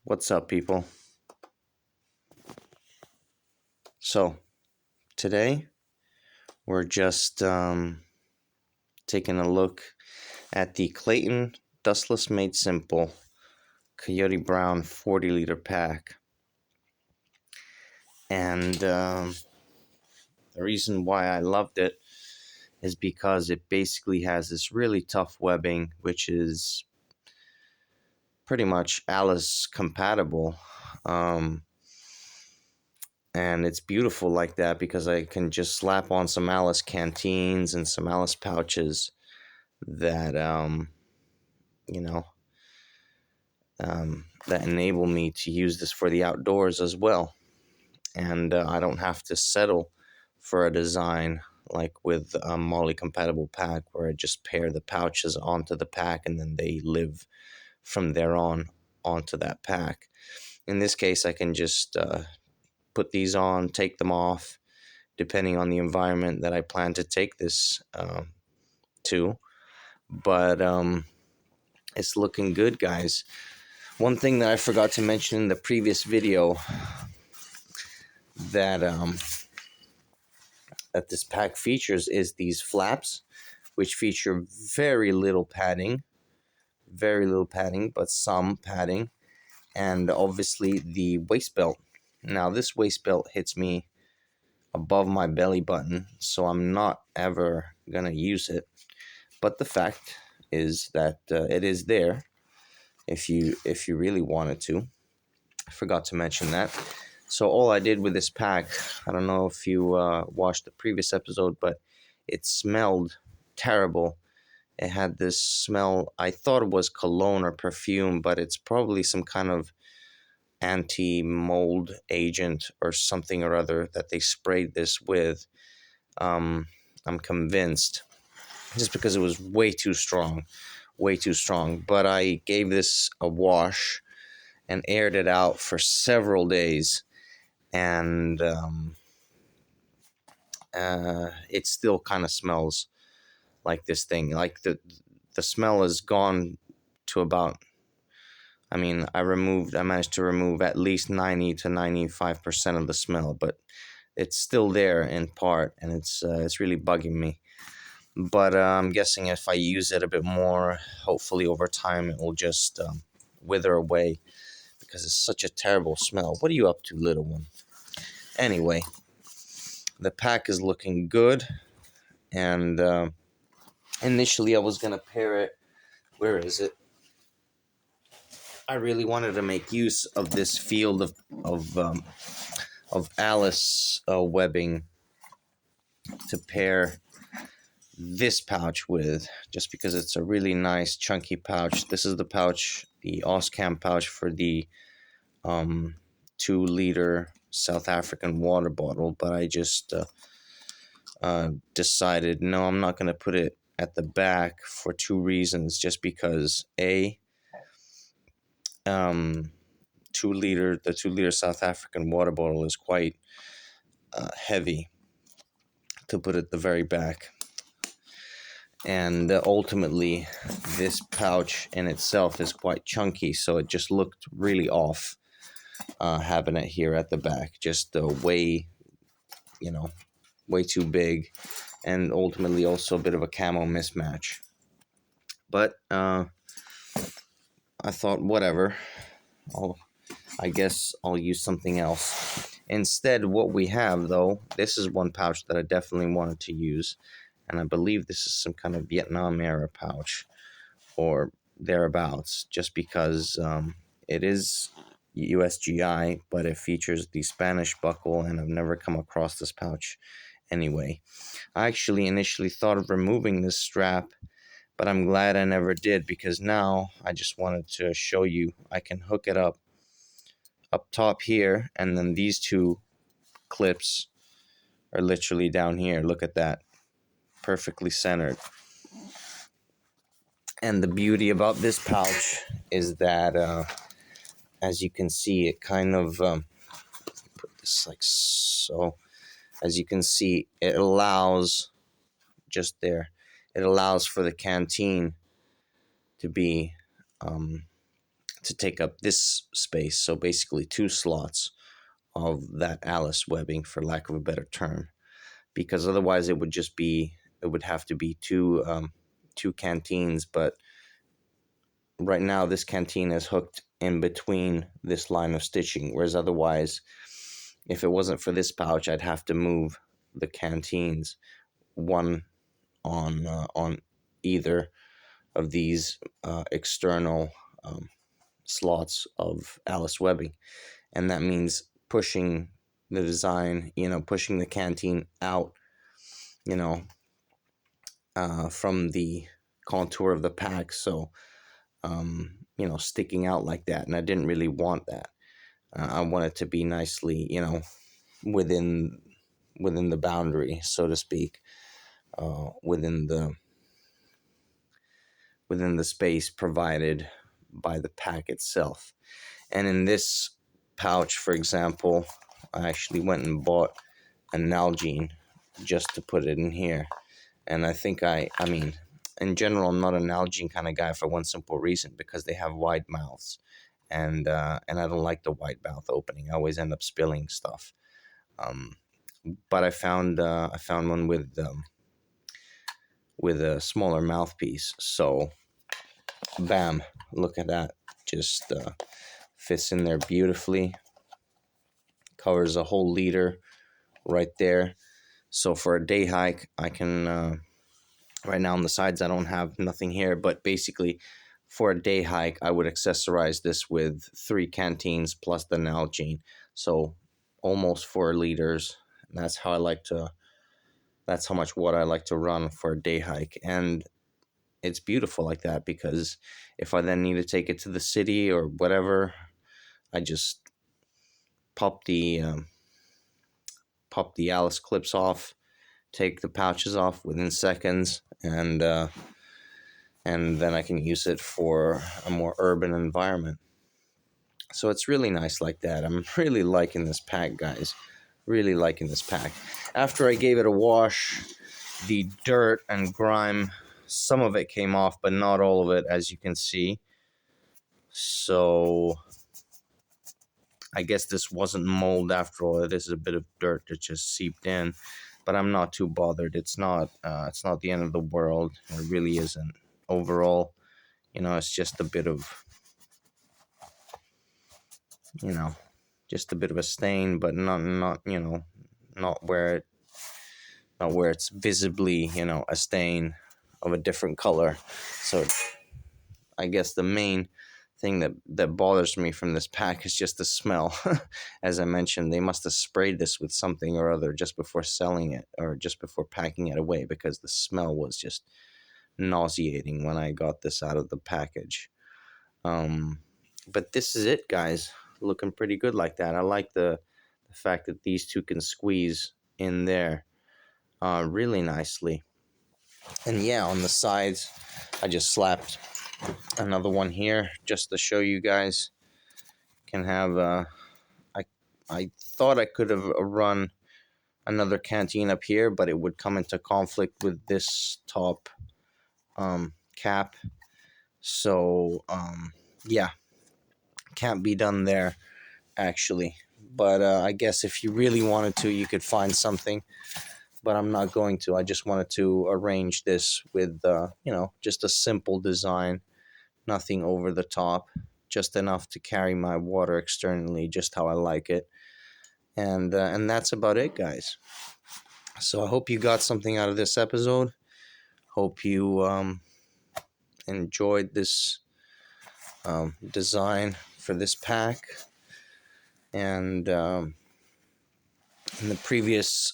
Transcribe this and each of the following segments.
What's up, people? So, today we're just taking a look at the Clayton Dustless Made Simple Coyote Brown 40-liter pack. And the reason why I loved it is because it basically has this really tough webbing, which is pretty much Alice compatible. And it's beautiful like that because I can just slap on some Alice canteens and some Alice pouches that you know that enable me to use this for the outdoors as well. And I don't have to settle for a design like with a Molly compatible pack where I just pair the pouches onto the pack and then they live from there on onto that pack. In this case, I can just put these on, take them off, depending on the environment that I plan to take this to. But it's looking good, guys. One thing that I forgot to mention in the previous video that that this pack features is these flaps, which feature very little padding, but some padding, and obviously the waist belt. Now, this waist belt hits me above my belly button, so I'm not ever gonna use it. But the fact is that it is there if you really wanted to. I forgot to mention that. So all I did with this pack, I don't know if you watched the previous episode, but it smelled terrible. It had this smell, I thought it was cologne or perfume, but it's probably some kind of anti-mold agent or something or other that they sprayed this with. I'm convinced, just because it was way too strong. But I gave this a wash and aired it out for several days, and it still kind of smells like this thing. Like the smell is gone to about, I managed to remove at least 90 to 95% of the smell, but it's still there in part, and it's really bugging me. But I'm guessing if I use it a bit more, hopefully over time it will just wither away, because it's such a terrible smell. What are you up to, little one? Anyway, the pack is looking good, and initially I was going to pair it. Where is it? I really wanted to make use of this field of Alice webbing to pair this pouch with, just because it's a really nice chunky pouch. This is the pouch, the Oscam pouch for the 2-liter South African water bottle, but I just decided, no, I'm not going to put it at the back for two reasons. Just because the 2-liter South African water bottle is quite heavy to put at the very back. And ultimately, this pouch in itself is quite chunky, so it just looked really off having it here at the back. Just way too big, and ultimately also a bit of a camo mismatch. But I thought, whatever, I guess I'll use something else. Instead, what we have, though, this is one pouch that I definitely wanted to use, and I believe this is some kind of Vietnam-era pouch, or thereabouts, just because it is USGI, but it features the Spanish buckle, and I've never come across this pouch anyway. I actually initially thought of removing this strap, but I'm glad I never did, because now I just wanted to show you I can hook it up top here, and then these two clips are literally down here. Look at that, perfectly centered. And the beauty about this pouch is that as you can see, it kind of put this like so. As you can see, it allows it allows for the canteen to be to take up this space. So basically 2 slots of that Alice webbing, for lack of a better term, because otherwise it would have to be two canteens. But right now this canteen is hooked in between this line of stitching, whereas otherwise, if it wasn't for this pouch, I'd have to move the canteens, one on either of these external slots of Alice webbing, and that means pushing the design, pushing the canteen out, you know, from the contour of the pack, so sticking out like that, and I didn't really want that. I want it to be nicely, within the boundary, so to speak, within the space provided by the pack itself. And in this pouch, for example, I actually went and bought a Nalgene just to put it in here. And I think I mean, in general, I'm not a Nalgene kind of guy for one simple reason, because they have wide mouths. And I don't like the wide mouth opening. I always end up spilling stuff. But I found one with a smaller mouthpiece. So, bam! Look at that. Just fits in there beautifully. Covers a whole liter right there. So for a day hike, I can. Right now on the sides, I don't have nothing here, but basically, for a day hike, I would accessorize this with 3 canteens plus the Nalgene. So almost 4 liters. That's how that's how much water I like to run for a day hike. And it's beautiful like that, because if I then need to take it to the city or whatever, I just pop the Alice clips off, take the pouches off within seconds, and then I can use it for a more urban environment. So it's really nice like that. I'm really liking this pack, guys. Really liking this pack. After I gave it a wash, the dirt and grime, some of it came off, but not all of it, as you can see. So I guess this wasn't mold after all. It is a bit of dirt that just seeped in, but I'm not too bothered. It's not the end of the world. It really isn't. Overall, it's just a bit of, just a bit of a stain, but not where it's visibly, a stain of a different color. So I guess the main thing that bothers me from this pack is just the smell. As I mentioned, they must have sprayed this with something or other just before selling it, or just before packing it away, because the smell was just nauseating when I got this out of the package. But this is it, guys. Looking pretty good like that. I like the fact that these two can squeeze in there really nicely. And yeah, on the sides, I just slapped another one here just to show you guys. Can have I thought I could have run another canteen up here, but it would come into conflict with this top cap. So yeah, can't be done there actually. But I guess if you really wanted to, you could find something. But I'm not going to. I just wanted to arrange this with just a simple design, nothing over the top, just enough to carry my water externally, just how I like it. And that's about it, guys. So I hope you got something out of this episode. Hope you enjoyed this design for this pack. And in the previous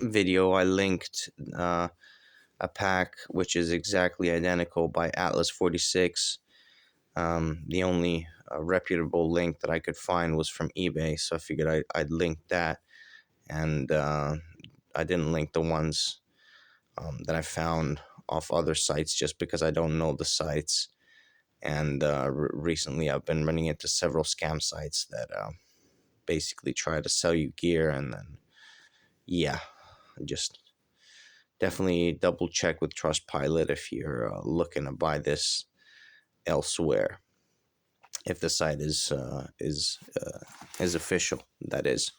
video, I linked a pack which is exactly identical by Atlas 46. The only reputable link that I could find was from eBay, so I figured I'd link that. And I didn't link the ones that I found off other sites, just because I don't know the sites. And recently I've been running into several scam sites that basically try to sell you gear, and then just definitely double check with Trustpilot if you're looking to buy this elsewhere. if the site is official, that is.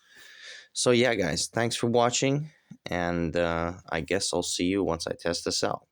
So yeah, guys, thanks for watching, and I guess I'll see you once I test this out.